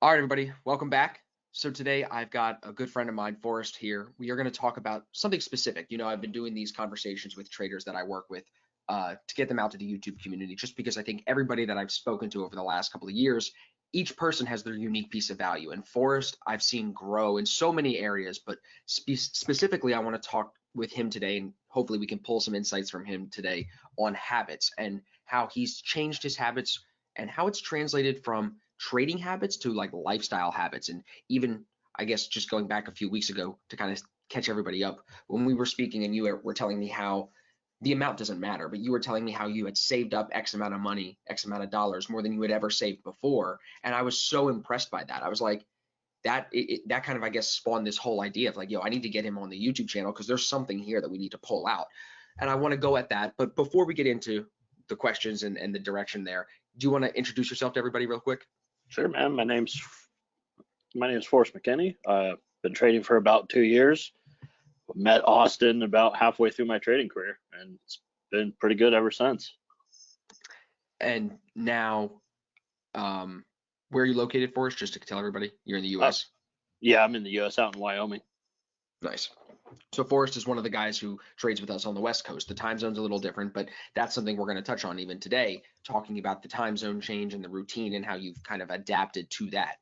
All right, everybody, welcome back. So today I've got a good friend of mine, Forrest, here. We are going to talk about something specific. I've been doing these conversations with traders that I work with to get them out to the YouTube community, just because I think everybody that I've spoken to over the last couple of years, each person has their unique piece of value. And Forrest, I've seen grow in so many areas, but specifically, I want to talk with him today, and hopefully we can pull some insights from him today on habits and how he's changed his habits and how it's translated from trading habits to like lifestyle habits. And even, I guess, just going back a few weeks ago to kind of catch everybody up, when we were speaking and you were telling me how the amount doesn't matter, but you were telling me how you had saved up X amount of money, X amount of dollars, more than you had ever saved before. And I was so impressed by that. I was like, that kind of, I guess, spawned this whole idea of like, I need to get him on the YouTube channel because there's something here that we need to pull out. And I want to go at that. But before we get into the questions and the direction there, do you want to introduce yourself to everybody real quick? Sure, man. My name's Forrest McKinney. I've been trading for about 2 years. Met Austin about halfway through my trading career, and it's been pretty good ever since. And now, where are you located, Forrest? Just to tell everybody, you're in the U.S. Yeah, I'm in the U.S. out in Wyoming. Nice. So Forrest is one of the guys who trades with us on the West Coast. The time zone's a little different, but that's something we're going to touch on even today, talking about the time zone change and the routine and how you've kind of adapted to that.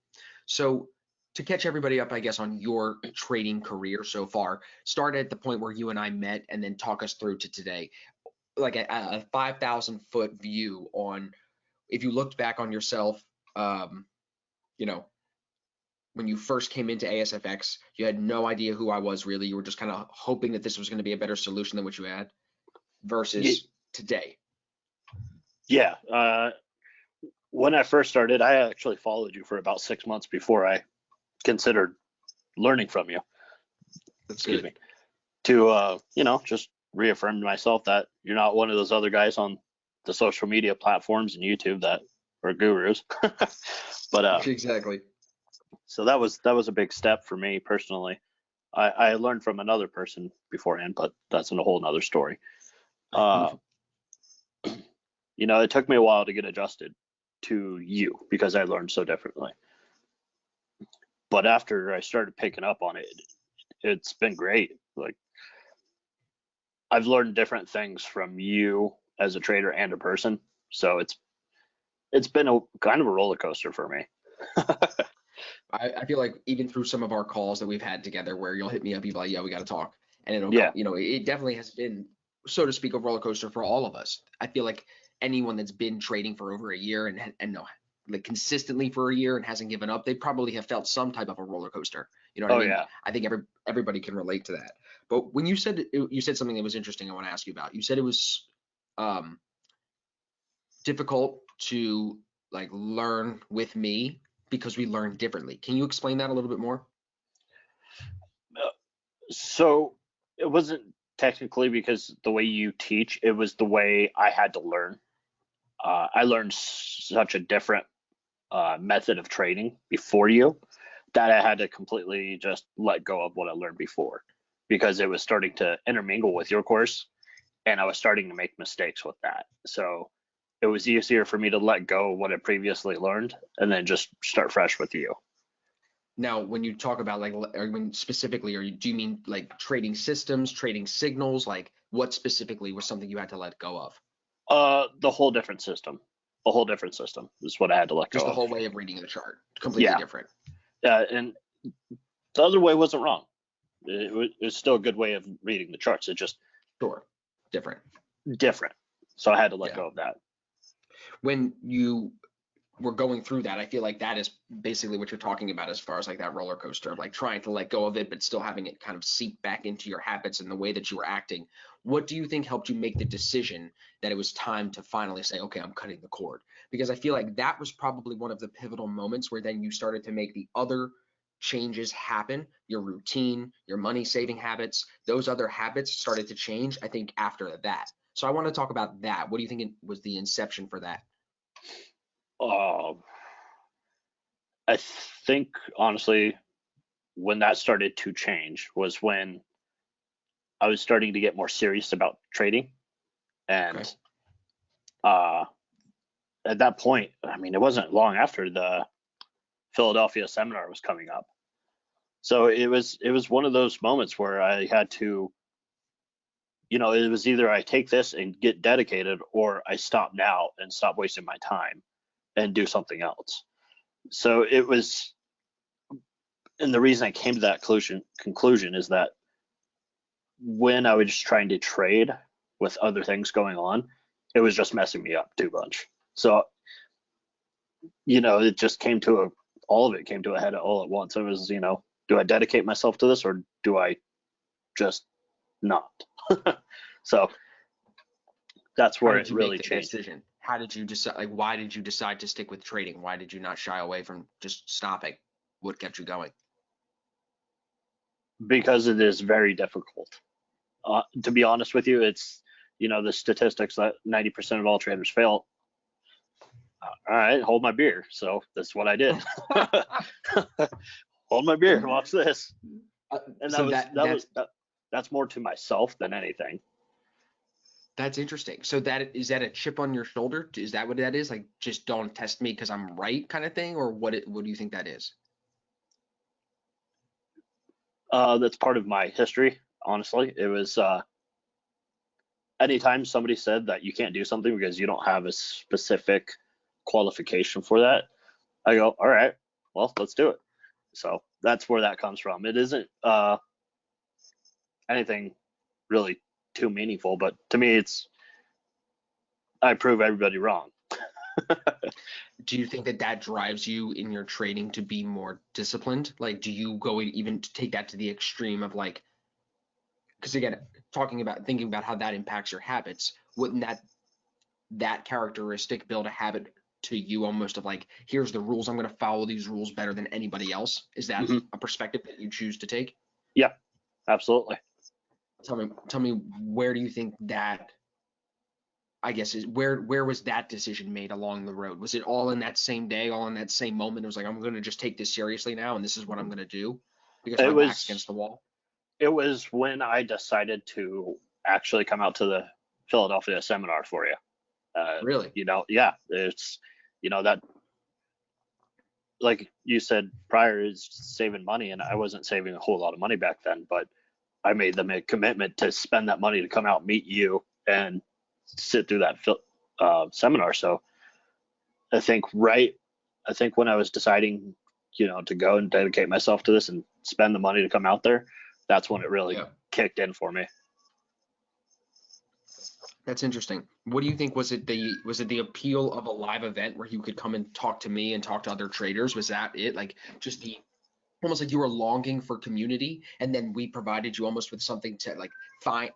So to catch everybody up, I guess, on your trading career so far, start at the point where you and I met and then talk us through to today, like a 5,000-foot view on if you looked back on yourself, when you first came into ASFX, you had no idea who I was really. You were just kind of hoping that this was going to be a better solution than what you had versus today. Yeah. When I first started, I actually followed you for about 6 months before I considered learning from you. Excuse me. To, just reaffirm to myself that you're not one of those other guys on the social media platforms and YouTube that are gurus. But exactly. So that was a big step for me personally. I learned from another person beforehand, but that's a whole nother story. It took me a while to get adjusted to you because I learned so differently. But after I started picking up on it, it's been great. Like, I've learned different things from you as a trader and a person. So it's been a kind of a roller coaster for me. I feel like even through some of our calls that we've had together where you'll hit me up, you'll be like, yeah, we got to talk. And it'll come, it definitely has been, so to speak, a roller coaster for all of us. I feel like anyone that's been trading for over a year and like consistently for a year and hasn't given up, they probably have felt some type of a roller coaster. You know what I mean? Yeah. I think everybody can relate to that. But when you said something that was interesting, I want to ask you about. You said it was difficult to like learn with me because we learn differently. Can you explain that a little bit more? So it wasn't technically because the way you teach, it was the way I had to learn. I learned such a different method of trading before you that I had to completely just let go of what I learned before because it was starting to intermingle with your course and I was starting to make mistakes with that. So it was easier for me to let go of what I previously learned and then just start fresh with you. Now, when you talk about like, specifically, do you mean like trading systems, trading signals? Like what specifically was something you had to let go of? The whole different system. A whole different system is what I had to let go of. Just the whole way of reading the chart, completely different. And the other way wasn't wrong. It was still a good way of reading the charts. It just different. So I had to let go of that. When you were going through that, I feel like that is basically what you're talking about as far as like that roller coaster of like trying to let go of it, but still having it kind of seep back into your habits and the way that you were acting. What do you think helped you make the decision that it was time to finally say, okay, I'm cutting the cord? Because I feel like that was probably one of the pivotal moments where then you started to make the other changes happen, your routine, your money saving habits, those other habits started to change, I think, after that. So I want to talk about that. What do you think was the inception for that? I think honestly, when that started to change was when I was starting to get more serious about trading. And at that point, I mean, it wasn't long after Philadelphia seminar was coming up. So it was one of those moments where I had to, it was either I take this and get dedicated, or I stop now and stop wasting my time and do something else. So it was, and the reason I came to that conclusion is that when I was just trying to trade with other things going on, it was just messing me up too much. So, it just all of it came to a head all at once. It was, do I dedicate myself to this, or do I just not? So that's where it really changed. Decision? How did you decide? Like, why did you decide to stick with trading? Why did you not shy away from just stopping? What kept you going? Because it is very difficult. To be honest with you, it's, the statistics that 90% of all traders fail. All right, hold my beer. So that's what I did. Hold my beer. Watch this. And that's more to myself than anything. That's interesting. So is that a chip on your shoulder? Is that what that is? Like, just don't test me because I'm right kind of thing? Or what do you think that is? That's part of my history, honestly. It was anytime somebody said that you can't do something because you don't have a specific qualification for that, I go, all right, well, let's do it. So that's where that comes from. It isn't anything really too meaningful, but to me, I prove everybody wrong. Do you think that drives you in your trading to be more disciplined? Like, do you go even to take that to the extreme of like, because again, thinking about how that impacts your habits, wouldn't that characteristic build a habit to you almost of like, here's the rules, I'm going to follow these rules better than anybody else? Is that a perspective that you choose to take? Yeah, absolutely. Tell me, where do you think that, I guess, is where was that decision made along the road? Was it all in that same day, all in that same moment? It was like, I'm going to just take this seriously now, and this is what I'm going to do because my back's against the wall. It was when I decided to actually come out to the Philadelphia seminar for you. Really? Yeah, it's, that, like you said prior, is saving money, and I wasn't saving a whole lot of money back then, but I made them a commitment to spend that money to come out, meet you, and sit through that seminar. So I think when I was deciding, to go and dedicate myself to this and spend the money to come out there, that's when it really kicked in for me. That's interesting. What do you think? Was it the appeal of a live event where you could come and talk to me and talk to other traders? Was that it? Like, just almost like you were longing for community, and then we provided you almost with something to like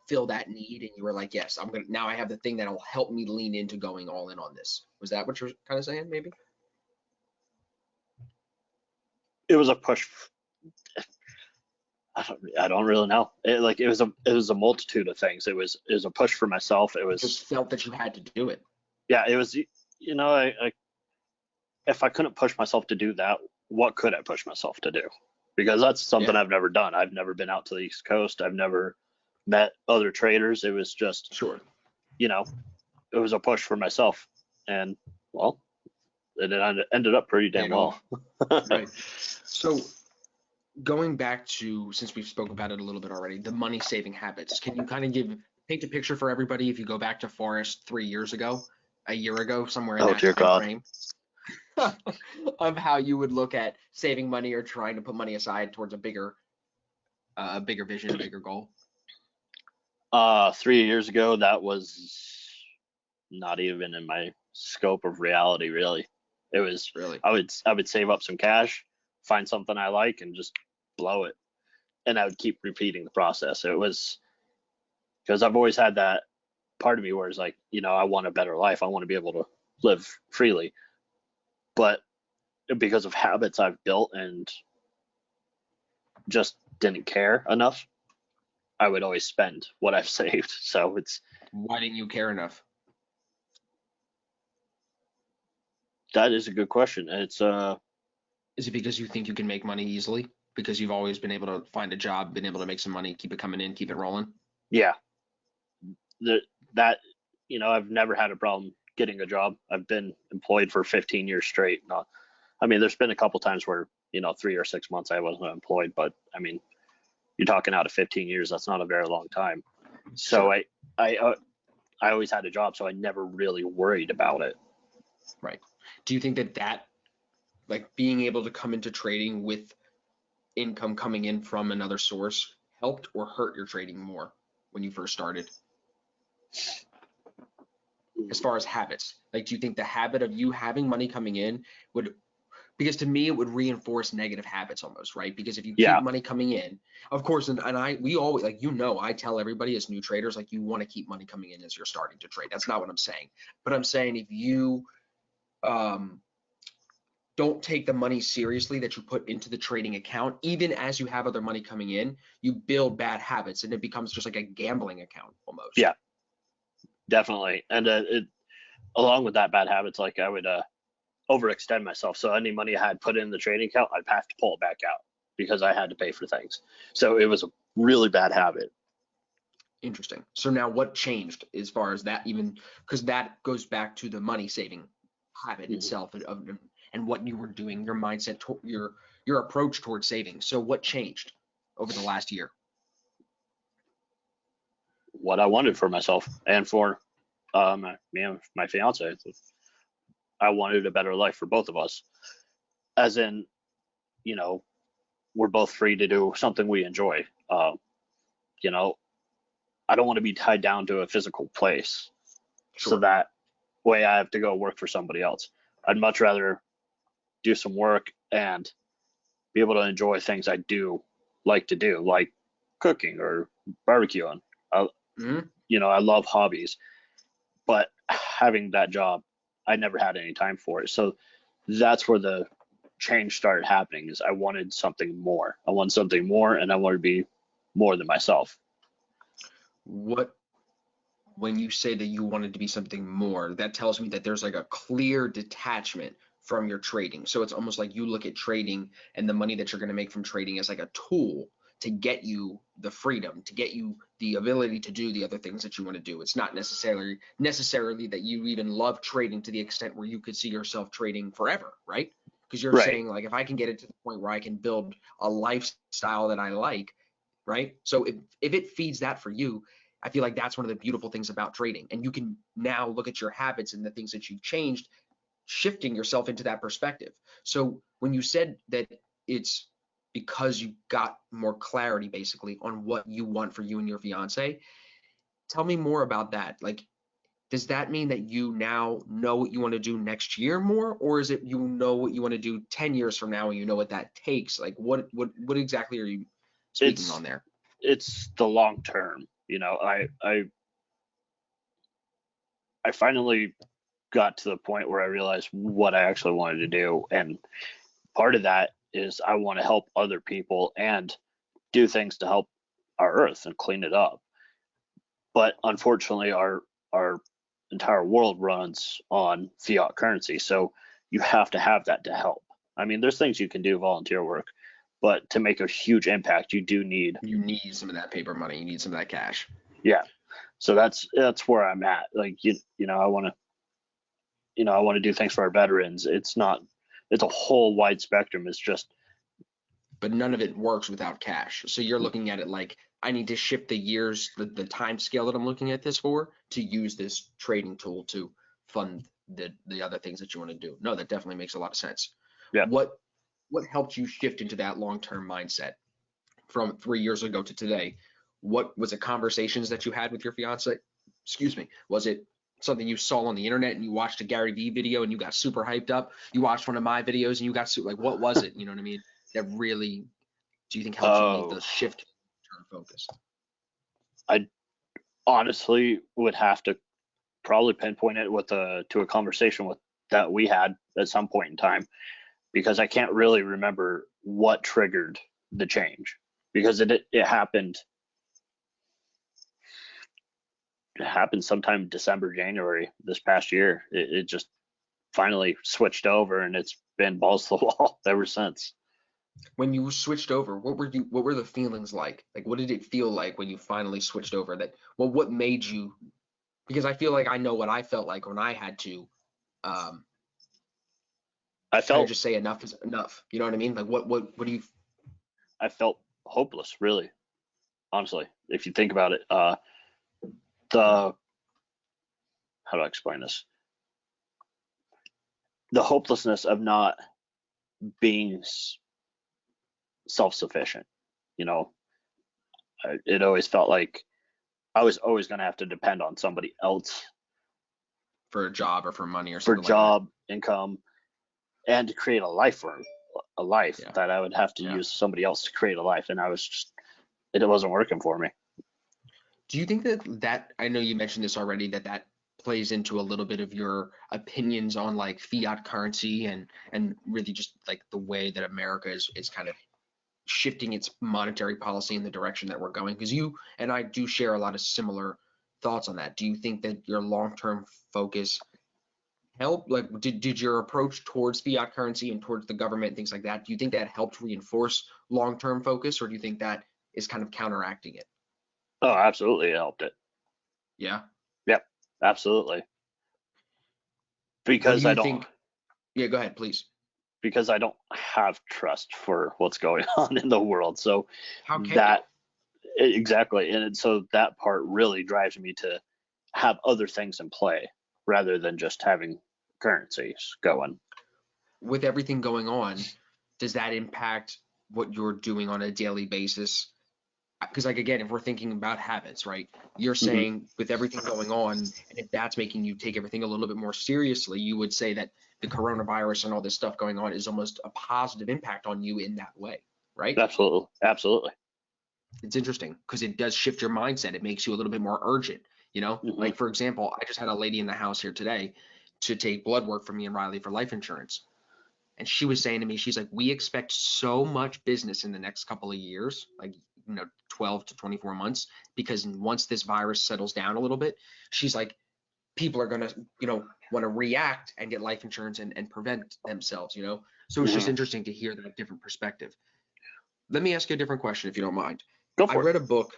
fill that need, and you were like, yes, now I have the thing that'll help me lean into going all in on this. Was that what you're kind of saying, maybe? It was a push. I don't really know. It was a multitude of things. It was a push for myself. It was just felt that you had to do it. Yeah, it was. If I couldn't push myself to do that, what could I push myself to do? Because that's something I've never done. I've never been out to the East Coast. I've never met other traders. It was just it was a push for myself, and well, it ended up pretty damn well. Right. So going back to, since we've spoke about it a little bit already, the money saving habits, can you kind of paint a picture for everybody if you go back to Forrest 3 years ago, a year ago, somewhere in that time frame, of how you would look at saving money or trying to put money aside towards a bigger vision, a bigger goal? 3 years ago, that was not even in my scope of reality, really. It was really, I would save up some cash, find something I like, and just blow it. And I would keep repeating the process. It was because I've always had that part of me where it's like, I want a better life. I want to be able to live freely. But because of habits I've built and just didn't care enough, I would always spend what I've saved. So why didn't you care enough? That is a good question. Is it because you think you can make money easily? Because you've always been able to find a job, been able to make some money, keep it coming in, keep it rolling? Yeah. I've never had a problem getting a job. I've been employed for 15 years straight. I mean, there's been a couple times where, 3 or 6 months I wasn't employed, but I mean, you're talking out of 15 years. That's not a very long time. So Sure. I always had a job, so I never really worried about it. Right. Do you think that like being able to come into trading with income coming in from another source helped or hurt your trading more when you first started? As far as habits, like, do you think the habit of you having money coming in would, because to me it would reinforce negative habits almost, right? Because if you keep Yeah, money coming in, of course, and we always, like, I tell everybody as new traders, like, you want to keep money coming in as you're starting to trade. That's not what I'm saying, but I'm saying if you um don't take the money seriously that you put into the trading account, even as you have other money coming in, you build bad habits and it becomes just like a gambling account almost. yeah, definitely. And along with that bad habits, like I would overextend myself. So any money I had put in the trading account, I'd have to pull it back out because I had to pay for things. So it was a really bad habit. Interesting. So now what changed as far as that, even because that goes back to the money saving habit Mhm. itself and what you were doing, your mindset, your approach towards saving. So what changed over the last year? What I wanted for myself and for me and my fiance. I wanted a better life for both of us, as in, you know, we're both free to do something we enjoy. You know, I don't want to be tied down to a physical place, so Sure. that way I have to go work for somebody else. I'd much rather do some work and be able to enjoy things I do like to do, like cooking or barbecuing. I, Hmm. I love hobbies, but having that job, I never had any time for it. So that's where the change started happening. Is I wanted something more. I want something more, and I want to be more than myself. What, when you say that you wanted to be something more, that tells me that there's like a clear detachment from your trading. So it's almost like you look at trading and the money that you're going to make from trading as like a tool to get you the freedom, to get you the ability to do the other things that you want to do. It's not necessarily that you even love trading to the extent where you could see yourself trading forever, right? Because you're Right. saying like if I can get it to the point where I can build a lifestyle that I like, right? So if it feeds that for you, I feel like that's one of the beautiful things about trading. And you can now look at your habits and the things that you've changed, shifting yourself into that perspective. So when you said that it's because you got more clarity basically on what you want for you and your fiance, tell me more about that. Like, does that mean that you now know what you want to do next year more, or is it you know what you want to do 10 years from now and you know what that takes? Like what exactly are you speaking It's on there? it's the long term. I finally got to the point where I realized what I actually wanted to do, and part of that is I want to help other people and do things to help our earth and clean it up. But unfortunately, our entire world runs on fiat currency, so you have to have that to help. I mean, there's things you can do, volunteer work, but to make a huge impact, you do need, You need some of that paper money, you need some of that cash. yeah. So that's where I'm at. Like I want to do things for our veterans. It's a whole wide spectrum. It's just But none of it works without cash. So you're looking at it like I need to shift the years, the time scale that I'm looking at this for to use this trading tool to fund the other things that you want to do. No, that definitely makes a lot of sense. yeah. What what helped you shift into that long-term mindset from 3 years ago to today? What was it, conversations that you had with your fiance? Excuse me. Was it something you saw on the internet and you watched a Gary Vee video and you got super hyped up? You watched one of my videos and you got super, like, what was it? You know what I mean? That really, do you think helped you make Oh, the shift to term focus? I honestly would have to probably pinpoint it with a to a conversation with that we had at some point in time, because I can't really remember what triggered the change, because it happened sometime December, January this past year. It just finally switched over, and it's been balls to the wall ever since. When you switched over, what were the feelings like? Like what did it feel like when you finally switched over? That, well, what made you, because I feel like I know what I felt like when I had to um I kind of felt just say enough is enough? You know what I mean? Like what do you? I felt hopeless, really, honestly. If you think about it, the how do I explain this? The hopelessness of not being self-sufficient. You know, it always felt like I was always going to have to depend on somebody else For a job or for money or for something like that. job, income, and to create a life for a life Yeah. that I would have to Yeah. use somebody else to create a life, and I was just it wasn't working for me. Do you think that I know you mentioned this already, that plays into a little bit of your opinions on like fiat currency and really just like the way that America is kind of shifting its monetary policy in the direction that we're going? Because you and I do share a lot of similar thoughts on that. Do you think that your long-term focus helped? Like, did your approach towards fiat currency and towards the government and things like that, do you think that helped reinforce long-term focus, or do you think that is kind of counteracting it? Oh, absolutely, it helped it. Yeah. Yep, absolutely. What do Because I you don't think? Yeah, go ahead, please. because I don't have trust for what's going on in the world. So How can you? that exactly, and so that part really drives me to have other things in play rather than just having currencies going. With everything going on, does that impact what you're doing on a daily basis? Because like again, if we're thinking about habits, right? You're Hmm. saying with everything going on, and if that's making you take everything a little bit more seriously, you would say that the coronavirus and all this stuff going on is almost a positive impact on you in that way, right? Absolutely, absolutely. It's interesting because it does shift your mindset. It makes you a little bit more urgent, you know? Hmm. Like for example, I just had a lady in the house here today to take blood work for me and Riley for life insurance. And she was saying to me, she's like, we expect so much business in the next couple of years, like, 12 to 24 months, because once this virus settles down a little bit, she's like, people are going to, want to react and get life insurance and prevent themselves. So it's just Hmm. interesting to hear that different perspective. Let me ask you a different question, if you don't mind. Go I for it. read a book,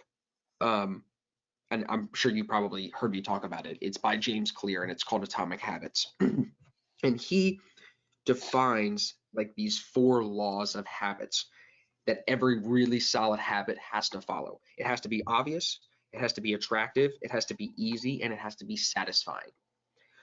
um, and I'm sure you probably heard me talk about it. It's by James Clear, and it's called Atomic Habits. And he defines like these four laws of habits that every really solid habit has to follow. It has to be obvious, it has to be attractive, it has to be easy, and it has to be satisfying.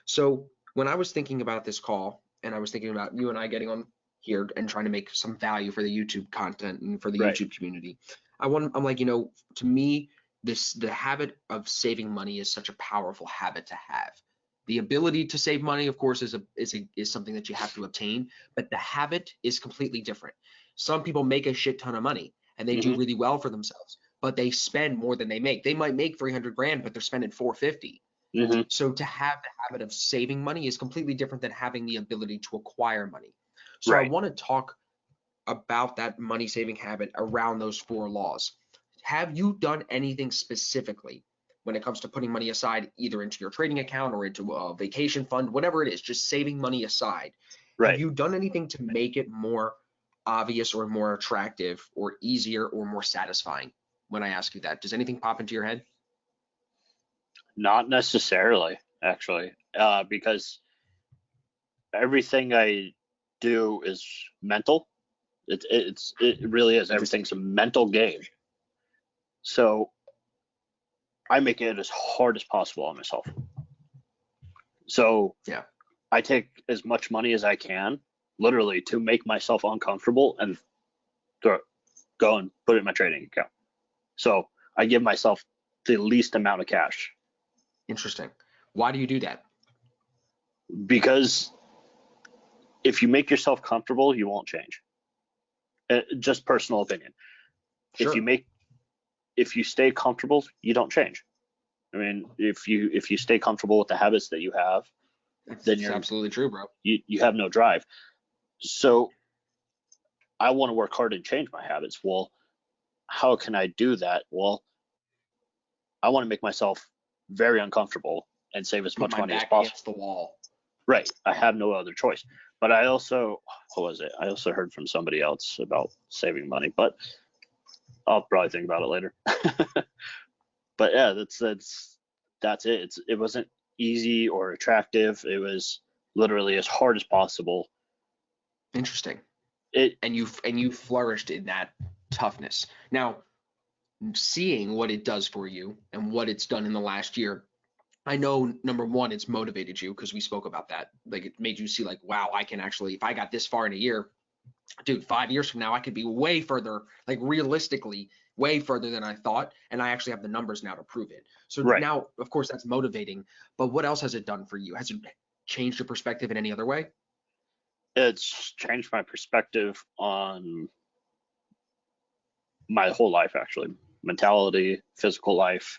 So when I was thinking about this call and I was thinking about you and I getting on here and trying to make some value for the YouTube content and for the Right. YouTube community, I'm like, to me, the habit of saving money is such a powerful habit to have. The ability to save money, of course, is something that you have to obtain, but the habit is completely different. Some people make a shit ton of money and they do Hmm. really well for themselves, but they spend more than they make. They might make 300 grand, but they're spending 450. Hmm. So to have the habit of saving money is completely different than having the ability to acquire money. So I Right. want to talk about that money saving habit around those four laws. Have you done anything specifically when it comes to putting money aside, either into your trading account or into a vacation fund, whatever it is, just saving money aside? Have Right. you done anything to make it more obvious or more attractive or easier or more satisfying? When I ask you that, does anything pop into your head? Not necessarily, actually, because everything I do is mental. It really is. Interesting. Everything's a mental game. So I make it as hard as possible on myself. So Yeah. I take as much money as I can, literally, to make myself uncomfortable and throw, go and put it in my trading account. So I give myself the least amount of cash Interesting. Why do you do that? because if you make yourself comfortable, you won't change. Just personal opinion. If you Sure. make if you stay comfortable, you don't change. I mean, if you stay comfortable with the habits that you have, then It's you're absolutely true, bro. you have no drive. So I want to work hard and change my habits. Well, how can I do that? Well, I want to make myself very uncomfortable and save as Put much my money as back possible. against the wall. Right. I have no other choice. But I also, what was it? I also heard from somebody else about saving money, but I'll probably think about it later. But yeah, that's it. It wasn't easy or attractive. It was literally as hard as possible Interesting. It And you flourished in that toughness. Now, seeing what it does for you and what it's done in the last year, I know number one, it's motivated you because we spoke about that. Like it made you see like, wow, I can actually, if I got this far in a year, dude, 5 years from now, I could be way further, like realistically, way further than I thought. And I actually have the numbers now to prove it. So right. now, of course, that's motivating. But what else has it done for you? Has it changed your perspective in any other way? It's changed my perspective on my whole life, actually. Mentality, physical life,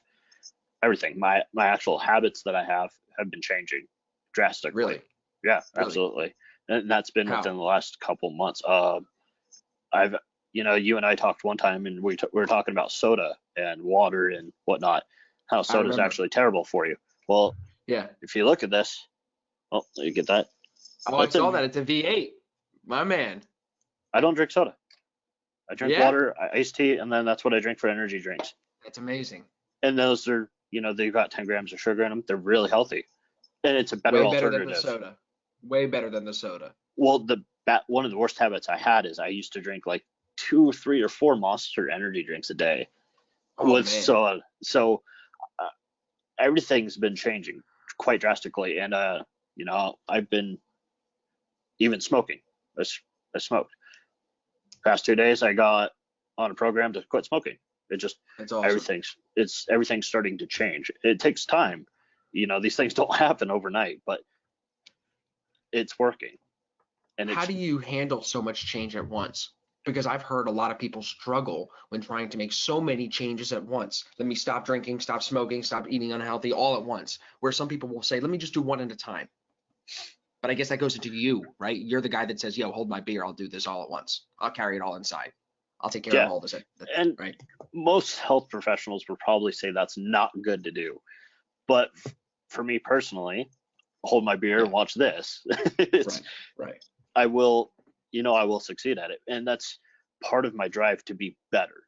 everything. My actual habits that I have been changing drastically. Really? Yeah, Really? absolutely. And that's been How? within the last couple months. I've, you and I talked one time, and we were talking about soda and water and whatnot, how I soda is remember. actually terrible for you. Well, Yeah. if you look at this, oh, you get that? Oh, I That's a. saw that. It's a V8. My man. I don't drink soda. I drink Yeah? water, iced tea, and then that's what I drink for energy drinks. That's amazing. And those are, they've got 10 grams of sugar in them. They're really healthy, and it's a better Way better than the alternative. soda. Way better than the soda. Well, one of the worst habits I had is I used to drink like two, three, or four Monster energy drinks a day Oh with man. soda. So uh, everything's been changing quite drastically, and I've been even smoking. I smoked. Past 2 days, I got on a program to quit smoking. It just That's awesome. everything's starting to change. It takes time. These things don't happen overnight, but it's working, and How it's do you handle so much change at once? Because I've heard a lot of people struggle when trying to make so many changes at once. Let me stop drinking, stop smoking, stop eating unhealthy all at once. Where some people will say, let me just do one at a time. But I guess that goes into you, right? You're the guy that says, yo, hold my beer. I'll do this all at once. I'll carry it all inside. I'll take care of yeah. all this, And right? most health professionals will probably say that's not good to do. But for me personally, hold my beer Yeah, and watch this. it's right, right. I will, I will succeed at it, and that's part of my drive to be better.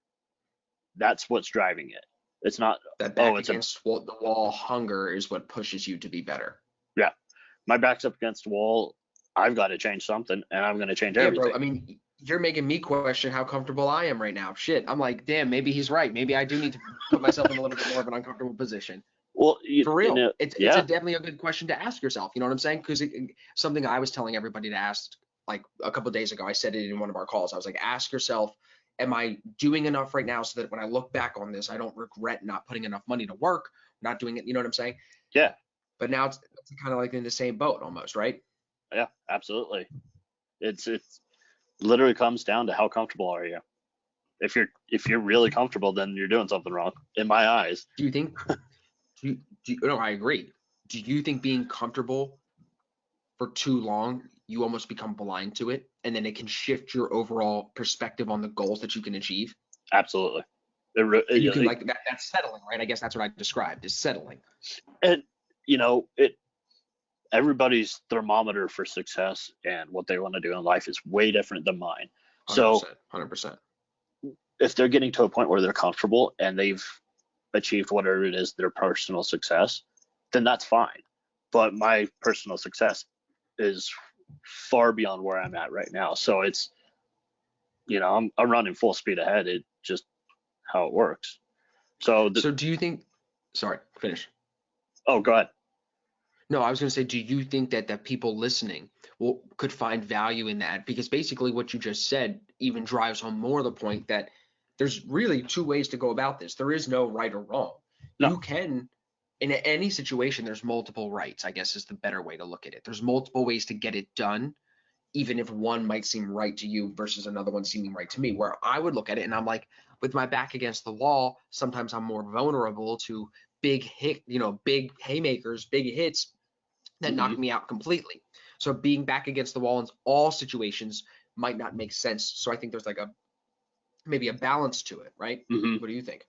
That's what's driving it. It's not, That oh, back it's a, against the wall hunger is what pushes you to be better. yeah, my back's up against the wall. I've got to change something, and I'm going to change Yeah, bro. I everything. mean, you're making me question how comfortable I am right now. Shit. I'm like, damn, maybe he's right. Maybe I do need to put myself in a little bit more of an uncomfortable position. Well, For real. It's a yeah, definitely a good question to ask yourself. You know what I'm saying? Because something I was telling everybody to ask like a couple of days ago. I said it in one of our calls. I was like, ask yourself, am I doing enough right now so that when I look back on this, I don't regret not putting enough money to work, not doing it. You know what I'm saying? yeah, But now it's kind of like in the same boat almost, right? yeah, absolutely. It's literally comes down to how comfortable are you. If you're really comfortable, then you're doing something wrong in my eyes. Do you think? No, I agree. Do you think being comfortable for too long, you almost become blind to it, and then it can shift your overall perspective on the goals that you can achieve? Absolutely. And you can like that. That's settling, right? I guess that's what I described is settling. And it everybody's thermometer for success and what they want to do in life is way different than mine. So 100%, 100%. if they're getting to a point where they're comfortable and they've achieved whatever it is their personal success, then that's fine. But my personal success is far beyond where I'm at right now. So it's I'm running full speed ahead. It just how it works. So So do you think? Sorry, finish. oh, go ahead. No, I was going to say, do you think that people listening could find value in that? Because basically, what you just said even drives home more the point that there's really two ways to go about this. There is no right or wrong. No, You can, in any situation, there's multiple rights, I guess is the better way to look at it. There's multiple ways to get it done, even if one might seem right to you versus another one seeming right to me. Where I would look at it and I'm like, with my back against the wall, sometimes I'm more vulnerable to big hit, big haymakers, big hits that mm-hmm. knock me out completely. So being back against the wall in all situations might not make sense. So I think there's like maybe a balance to it, right? Mm-hmm. What do you think?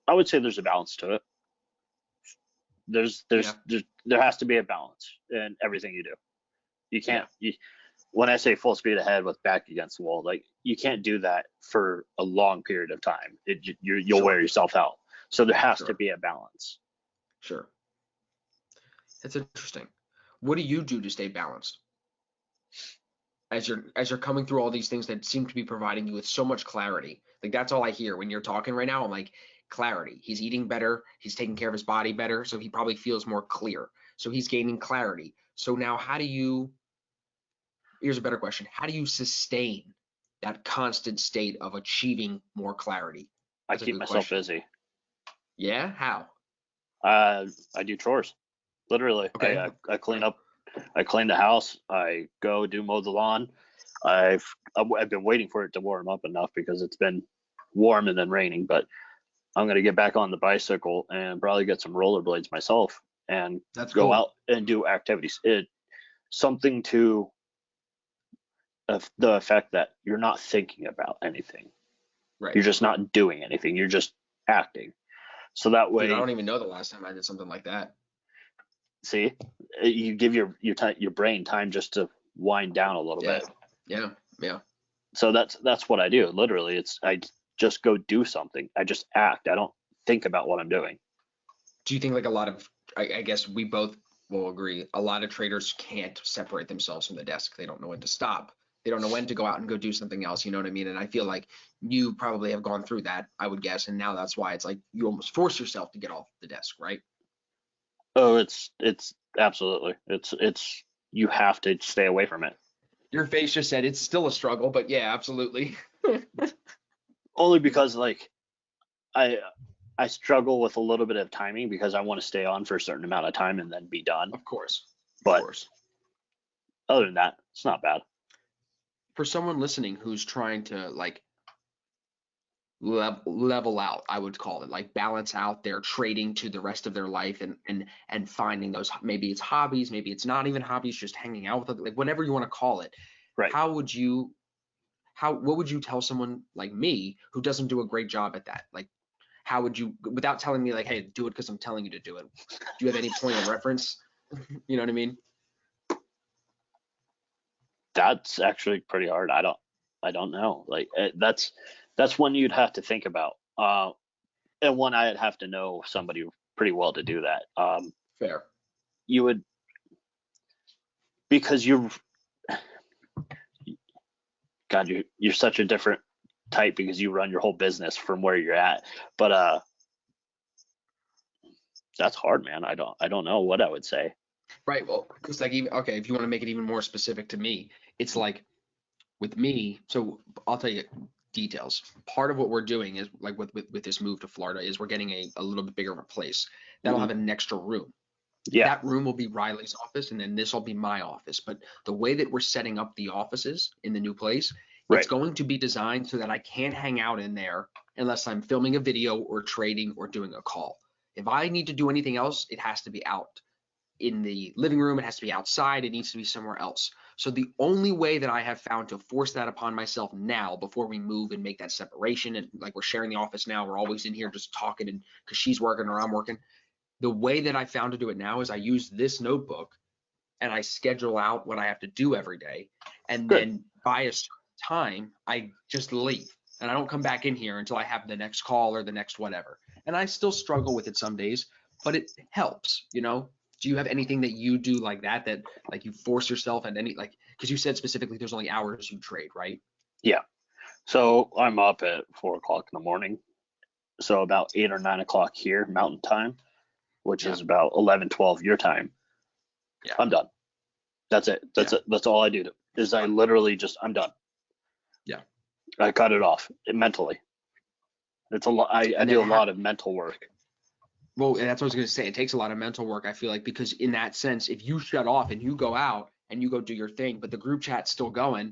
I would say there's a balance to it. There's, Yeah, there's there's there has to be a balance in everything you do. You yeah, can't when I say full speed ahead with back against the wall, like you can't do that for a long period of time. You'll wear sure, yourself out. So there has to sure, be a balance. sure. That's interesting. What do you do to stay balanced? as you're coming through all these things that seem to be providing you with so much clarity. Like that's all I hear when you're talking right now. I'm like, clarity. He's eating better, he's taking care of his body better, so he probably feels more clear. So he's gaining clarity. So now here's a better question. How do you sustain that constant state of achieving more clarity? I That's a keep good myself question. busy. Yeah, how? I do chores. Literally, Okay. I clean up. I clean the house. I go mow the lawn. I've been waiting for it to warm up enough because it's been warm and then raining. But I'm gonna get back on the bicycle and probably get some rollerblades myself and That's go cool. out and do activities. Something to the effect that you're not thinking about anything. Right. You're just not doing anything. You're just acting. So that Dude, I way, don't even know the last time I did something like that. see, you give your brain time just to wind down a little Yeah. bit. Yeah. Yeah. So that's what I do. Literally, it's I just go do something. I just act. I don't think about what I'm doing. Do you think like a lot of, I guess we both will agree, a lot of traders can't separate themselves from the desk. They don't know when to stop. They don't know when to go out and go do something else. You know what I mean? And I feel like you probably have gone through that, I would guess. And now that's why it's like you almost force yourself to get off the desk, right? Oh, it's absolutely. It's you have to stay away from it. Your face just said it's still a struggle, but yeah, absolutely. Only because like I I struggle with a little bit of timing because I want to stay on for a certain amount of time and then be done. Of course. Of But course. other than that, it's not bad. For someone listening who's trying to like level out, I would call it, like balance out their trading to the rest of their life, and finding those, maybe it's hobbies, maybe it's not even hobbies, just hanging out with, like whatever you want to call it. Right. How would you what would you tell someone like me who doesn't do a great job at that? Like how would you, without telling me like, hey, do it because I'm telling you to do it, do you have any point of reference? You know what I mean? That's actually pretty hard. I don't know. Like that's one you'd have to think about. And one I'd have to know somebody pretty well to do that. Fair. You would because you're such a different type because you run your whole business from where you're at. But that's hard, man. I don't know what I would say. Right. Well, because like even okay, if you want to make it even more specific to me, it's like with me, so I'll tell you details. Part of what we're doing is like with this move to Florida is we're getting a little bit bigger of a place that'll Hmm. have an extra room. Yeah. That room will be Riley's office, and then this will be my office. But the way that we're setting up the offices in the new place, it's Right. going to be designed so that I can't hang out in there unless I'm filming a video or trading or doing a call. If I need to do anything else, it has to be out in the living room, it has to be outside, it needs to be somewhere else. So the only way that I have found to force that upon myself now before we move and make that separation, and like we're sharing the office now, we're always in here just talking, and because she's working or I'm working, the way that I found to do it now is I use this notebook and I schedule out what I have to do every day. And Good. then by a certain time, I just leave and I don't come back in here until I have the next call or the next whatever. And I still struggle with it some days, but it helps, you know? Do you have anything that you do like that, that like you force yourself at any, like, because you said specifically there's only hours you trade, right? Yeah. So I'm up at 4 o'clock in the morning. So about 8 or 9 o'clock here, Mountain Time, which Yeah. is about 11, 12 your time. Yeah. I'm done. That's it. That's Yeah. it. That's all I do. Is I literally just I'm done. Yeah. I cut it off mentally. It's a lot. I And do then a lot of mental work. well, and that's what I was going to say. It takes a lot of mental work, I feel like, because in that sense, if you shut off and you go out and you go do your thing, but the group chat's still going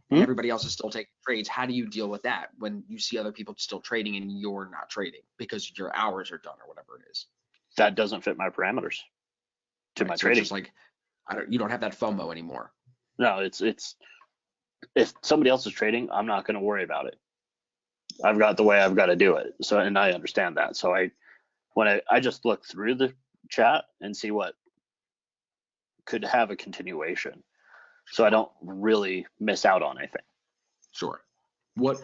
and Hmm? everybody else is still taking trades, how do you deal with that when you see other people still trading and you're not trading because your hours are done or whatever it is, That doesn't fit my parameters to my right? So it's trading. just like, you don't have that FOMO anymore. No, it's if somebody else is trading, I'm not going to worry about it. I've got the way I've got to do it. So and I understand that. So I just look through the chat and see what could have a continuation. So I Sure. don't really miss out on anything. Sure. What,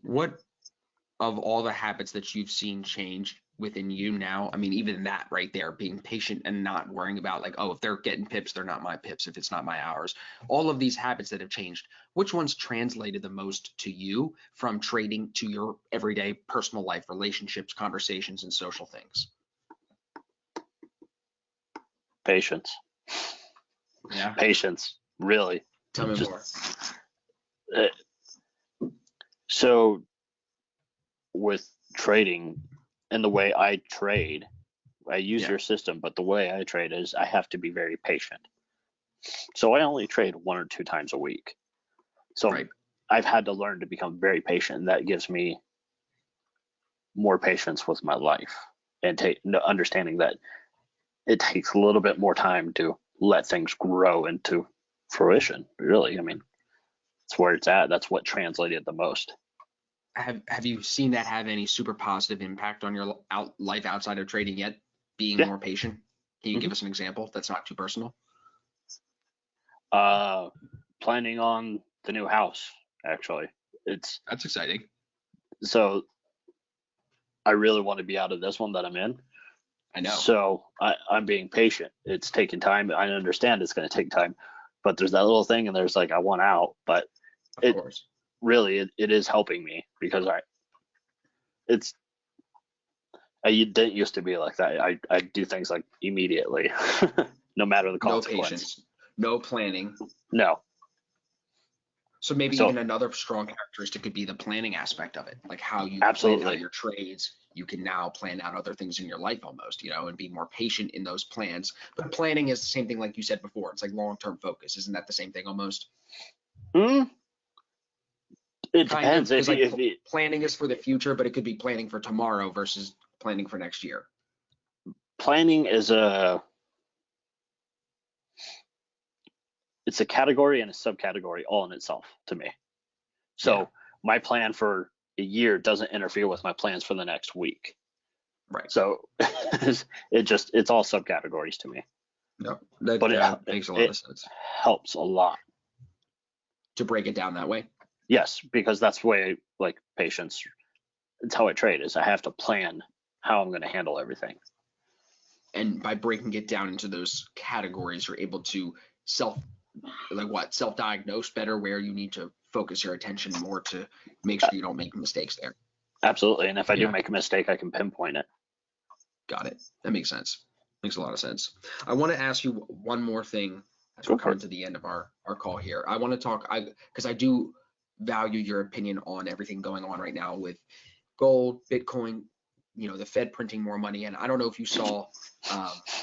what of all the habits that you've seen change within you now? I mean, even that right there, being patient and not worrying about like, oh, if they're getting pips, they're not my pips, if it's not my hours. All of these habits that have changed, which ones translated the most to you from trading to your everyday personal life, relationships, conversations, and social things? Patience. Yeah. Patience, really. Tell me Just more. so with trading and the way I trade, I use Yeah. your system, but the way I trade is I have to be very patient. So I only trade 1 or 2 times a week. So Right. I've had to learn to become very patient, and that gives me more patience with my life and understanding that it takes a little bit more time to let things grow into fruition. Really, I mean, it's where it's at. That's what translated the most. Have you seen that have any super positive impact on your life outside of trading yet? Being Yeah. more patient? Can you hmm give us an example that's not too personal? Uh, Planning on the new house. Actually, it's That's exciting. so I really want to be out of this one that I'm in. I know. So I'm being patient. It's taking time. I understand it's going to take time, but there's that little thing, and there's like I want out, but Of it course. really it is helping me because it's it didn't used to be like that. I do things like immediately, no matter the No consequence. patience, no planning. No, So maybe so even another strong characteristic could be the planning aspect of it, like how you planned out absolutely, your trades. You can now plan out other things in your life almost, and be more patient in those plans. But planning is the same thing, like you said before. It's like long-term focus. Isn't that the same thing almost? mm, it Kind of, depends because like if you, planning is for the future, but it could be planning for tomorrow versus planning for next year. planning is it's a category and a subcategory all in itself to me. Yeah, So my plan for a year doesn't interfere with my plans for the next week. right. So it's all subcategories to me, No, but that makes a lot it of sense helps a lot. to break it down that way. Yes, because that's the way like patience. It's how I trade is I have to plan how I'm going to handle everything. And by breaking it down into those categories, you're able to self self-diagnose better where you need to focus your attention more to make Uh, sure you don't make mistakes there. Absolutely, and if I do Yeah, make a mistake, I can pinpoint it. got it. That makes sense. Makes a lot of sense. I want to ask you one more thing as we're Go for it. coming to the end of our call here. I want to talk, because I do value your opinion on everything going on right now with gold, Bitcoin, the Fed printing more money. And I don't know if you saw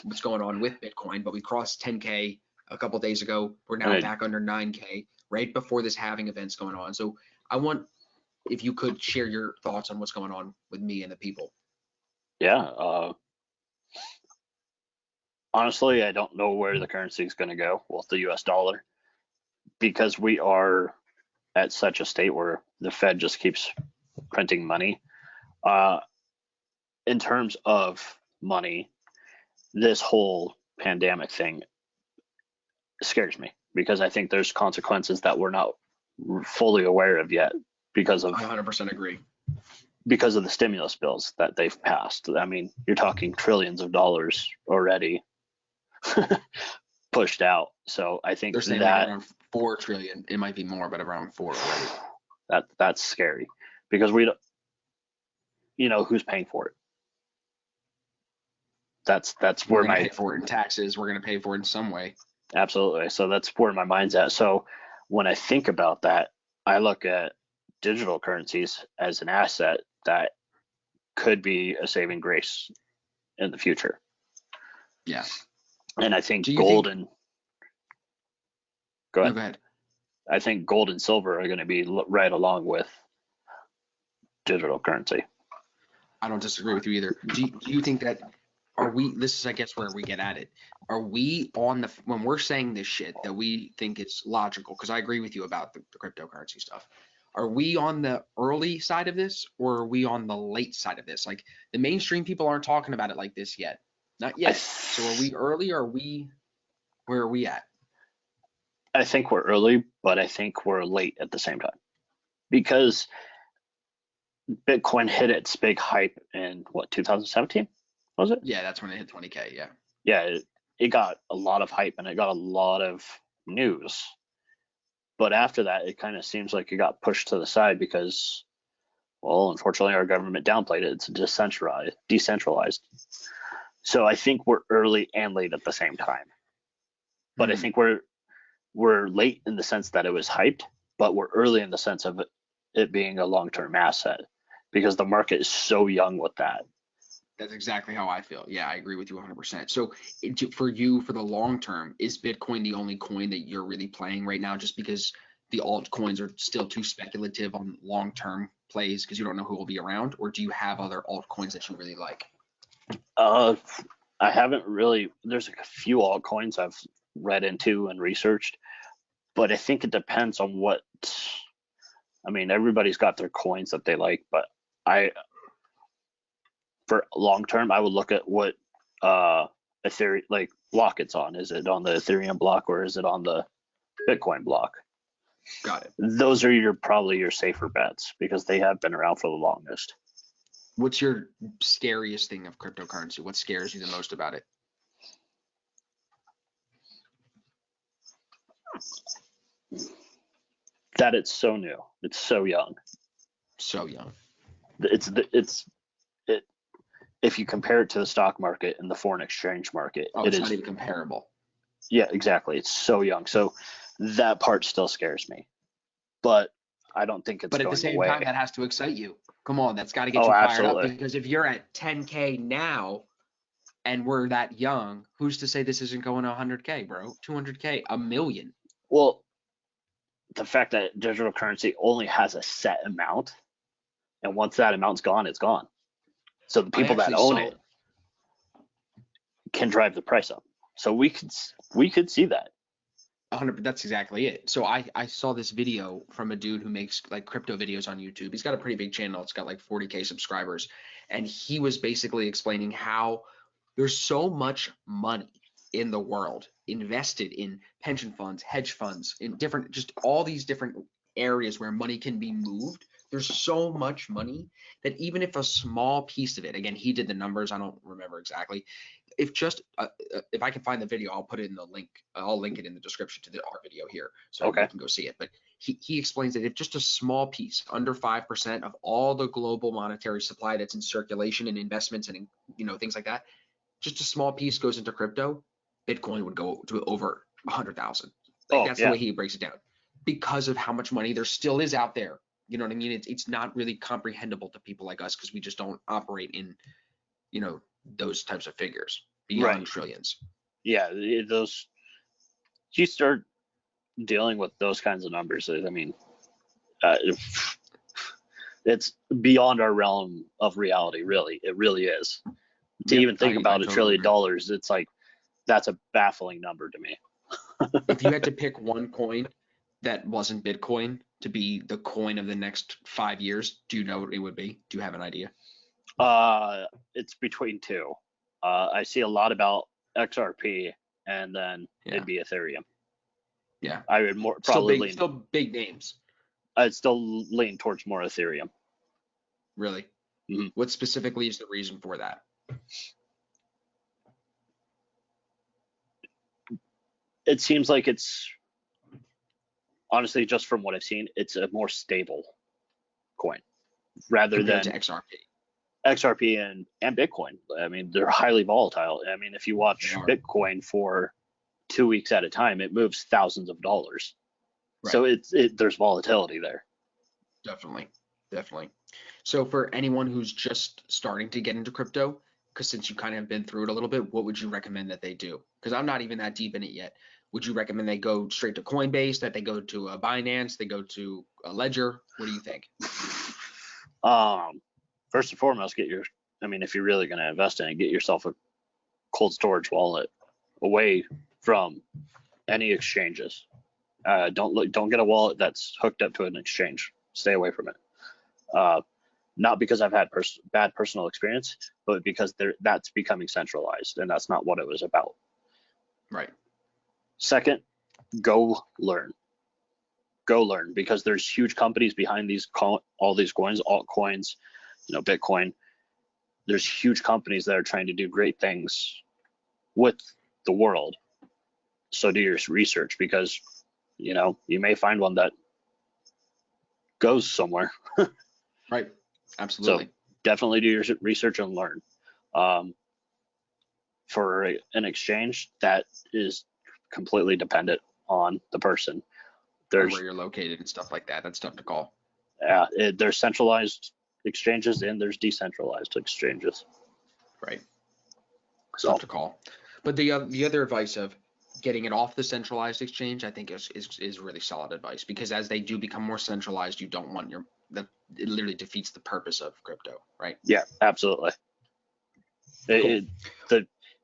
what's going on with Bitcoin, but we crossed 10K a couple days ago. We're now And back under 9K right before this halving event's going on. So I want, if you could share your thoughts on what's going on with me and the people. yeah, honestly, I don't know where the currency is going to go with the U.S. dollar because we are at such a state where the Fed just keeps printing money. Uh, in terms of money, this whole pandemic thing scares me because I think there's consequences that we're not fully aware of yet because I of 100% agree. because of the stimulus bills that they've passed. I mean, you're talking trillions of dollars already pushed out. So I think They're saying like that around 4 trillion. It might be more, but around 4 already. that's scary because we don't, who's paying for it. That's We're where going to my pay for it in taxes. We're going to pay for it in some way. absolutely. So that's where my mind's at. So when I think about that, I look at digital currencies as an asset that could be a saving grace in the future. Yeah. And I think Do you gold think, and go no, ahead. go ahead. I think gold and silver are going to be right along with digital currency. I don't disagree with you either. Do you think that this is, I guess, where we get at it. Are we when we're saying this shit that we think it's logical, because I agree with you about the cryptocurrency stuff. Are we on the early side of this or are we on the late side of this? Like the mainstream people aren't talking about it like this yet. Not I yet. So are th- we early or where are we at? I think we're early, but I think we're late at the same time because Bitcoin hit its big hype in what, 2017, was it? Yeah, that's when it hit 20K. Yeah. Yeah, it got a lot of hype and it got a lot of news. But after that, it kind of seems like it got pushed to the side because, well, unfortunately, our government downplayed it. It's decentralized. So I think we're early and late at the same time. But I think we're late in the sense that it was hyped, but we're early in the sense of it being a long-term asset because the market is so young with that. That's exactly how I feel. Yeah, I agree with you 100%. So for you, for the long term, is Bitcoin the only coin that you're really playing right now just because the altcoins are still too speculative on long term plays because you don't know who will be around? Or do you have other altcoins that you really like? I haven't really, there's a few altcoins I've read into and researched, but I think it depends on what, I mean, everybody's got their coins that they like, but for long term, I would look at what Ethereum, like block it's on. Is it on the Ethereum block or is it on the Bitcoin block? Got it. Those are probably your safer bets because they have been around for the longest. What's your scariest thing of cryptocurrency? What scares you the most about it? That it's so new. It's so young. So young. It if you compare it to the stock market and the foreign exchange market, It's not even comparable. Yeah, exactly. It's so young. So that part still scares me, but I don't think it's But at going the same away. time, that has to excite you. Come on, that's got to get you fired up because if you're at 10K now and we're that young, who's to say this isn't going to 100K, bro? 200K, a million. Well, the fact that digital currency only has a set amount, and once that amount's gone, it's gone. So the people that own it can drive the price up. So we could see that. 100. That's exactly it. So I saw this video from a dude who makes like crypto videos on YouTube. He's got a pretty big channel. It's got like 40K subscribers, and he was basically explaining how there's so much money in the world invested in pension funds, hedge funds, in different, just all these different areas where money can be moved. There's so much money that even if a small piece of it, again, he did the numbers, I don't remember exactly. If I can find the video, I'll put it in the link. I'll link it in the description to our video here, so you can go see it. But he explains that if just a small piece, under 5% of all the global monetary supply that's in circulation and investments and things like that, just a small piece goes into crypto, Bitcoin would go to over 100,000. That's the way he breaks it down, because of how much money there still is out there. You know what I mean? It's not really comprehensible to people like us because we just don't operate in, those types of figures beyond trillions. Yeah, those, you start dealing with those kinds of numbers. I mean, it's beyond our realm of reality. Really, it really is. To even think about $1 trillion, it's like, that's a baffling number to me. If you had to pick one coin that wasn't Bitcoin to be the coin of the next 5 years, do you know what it would be? Do you have an idea? It's between two. I see a lot about XRP, and then it'd be Ethereum. Yeah, I would probably still big names. I'd still lean towards more Ethereum. Really? Mm-hmm. What specifically is the reason for that? It seems like it's, honestly, just from what I've seen, it's a more stable coin rather compared than to XRP and Bitcoin. I mean, they're highly volatile. I mean, if you watch Bitcoin for 2 weeks at a time, it moves thousands of dollars. Right. So there's volatility there. Definitely. So for anyone who's just starting to get into crypto, because since you kind of have been through it a little bit, what would you recommend that they do? Because I'm not even that deep in it yet. Would you recommend they go straight to Coinbase, that they go to a Binance, they go to a Ledger? What do you think? First and foremost, if you're really going to invest in it, get yourself a cold storage wallet away from any exchanges. Don't get a wallet that's hooked up to an exchange. Stay away from it. Not because I've had bad personal experience, but because that's becoming centralized, and that's not what it was about. Right. Second, go learn. go learn, because there's huge companies behind all these coins, altcoins, Bitcoin. There's huge companies that are trying to do great things with the world. So do your research, because you may find one that goes somewhere. Right. Absolutely. So definitely do your research and learn. For an exchange, that is completely dependent on the person. Or where you're located and stuff like that. That's tough to call. There's centralized exchanges and there's decentralized exchanges. Right. So tough to call. But the other advice of getting it off the centralized exchange, I think is really solid advice, because as they do become more centralized, you don't want it literally defeats the purpose of crypto, right? Yeah, absolutely. Cool.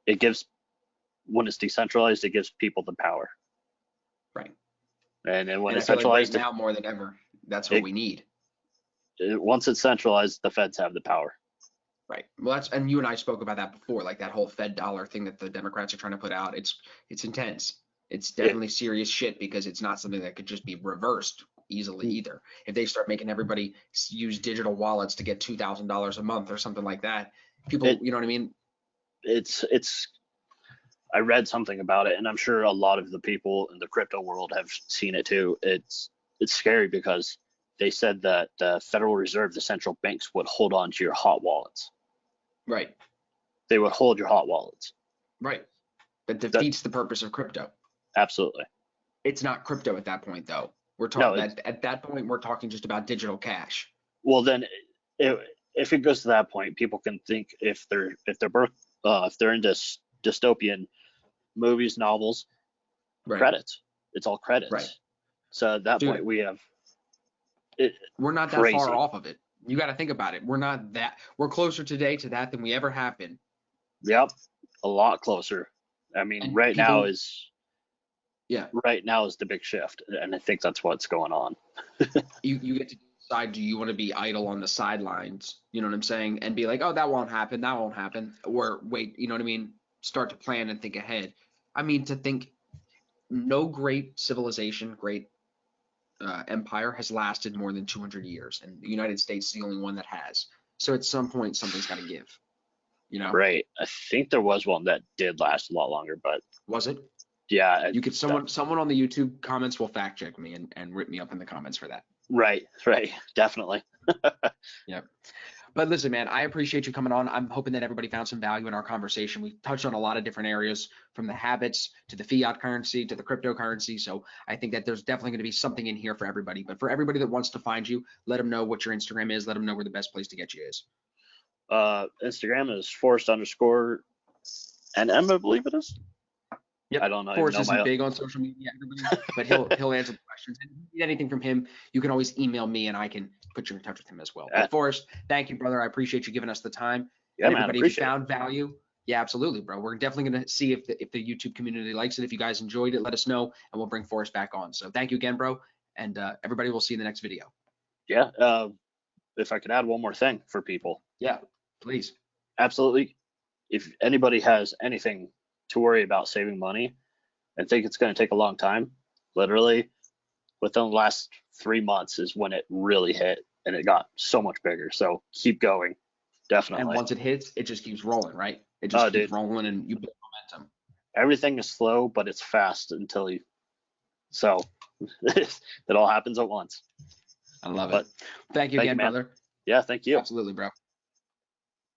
It gives, when it's decentralized, it gives people the power. Right. And then when it's centralized, like right now more than ever, that's what we need. Once it's centralized, the feds have the power. Right. Well, and you and I spoke about that before, like that whole Fed dollar thing that the Democrats are trying to put out. It's intense. It's definitely serious shit, because it's not something that could just be reversed easily either. If they start making everybody use digital wallets to get $2,000 a month or something like that, people, you know what I mean? I read something about it, and I'm sure a lot of the people in the crypto world have seen it too. It's scary, because they said that the Federal Reserve, the central banks, would hold on to your hot wallets. Right. They would hold your hot wallets. Right. That defeats the purpose of crypto. Absolutely. It's not crypto at that point, though. We're talking at that point, we're talking just about digital cash. Well, then, if it goes to that point, people can think if they're into dystopian movies, novels, right. Credits. It's all credits. Right. So at that point, we're not that far off of it. You got to think about it. We're closer today to that than we ever have been. Yep, a lot closer. I mean, and right now is the big shift, and I think that's what's going on. you get to decide, do you want to be idle on the sidelines, you know what I'm saying, and be like, oh, that won't happen, or wait, you know what I mean, start to plan and think ahead. I mean, to think no great civilization, great empire has lasted more than 200 years, and the United States is the only one that has. So at some point, something's got to give. Right. I think there was one that did last a lot longer, but was it? Yeah. You could someone on the YouTube comments will fact check me and rip me up in the comments for that. Right. Definitely. Yep. But listen, man, I appreciate you coming on. I'm hoping that everybody found some value in our conversation. We touched on a lot of different areas, from the habits to the fiat currency to the cryptocurrency. So I think that there's definitely going to be something in here for everybody. But for everybody that wants to find you, let them know what your Instagram is. Let them know where the best place to get you is. Instagram is Forrest_NM, I believe it is. Yep. I don't know. Forrest isn't big on social media, but he'll answer the questions. And if you need anything from him, you can always email me and I can put you in touch with him as well. But Forrest, thank you, brother. I appreciate you giving us the time. Yeah, everybody, if you found value, yeah, absolutely, bro. We're definitely going to see if the YouTube community likes it. If you guys enjoyed it, let us know, and we'll bring Forrest back on. So thank you again, bro. And everybody, will see you in the next video. Yeah. If I could add one more thing for people. Yeah, please. Absolutely. If anybody has anything to worry about saving money and think it's going to take a long time, literally within the last 3 months is when it really hit, and it got so much bigger. So keep going. Definitely. And once it hits, it just keeps rolling, right? It just keeps rolling, and you build momentum. Everything is slow, but it's fast until you. So it all happens at once. I love it. Thank you again, brother. Yeah, thank you. Absolutely, bro.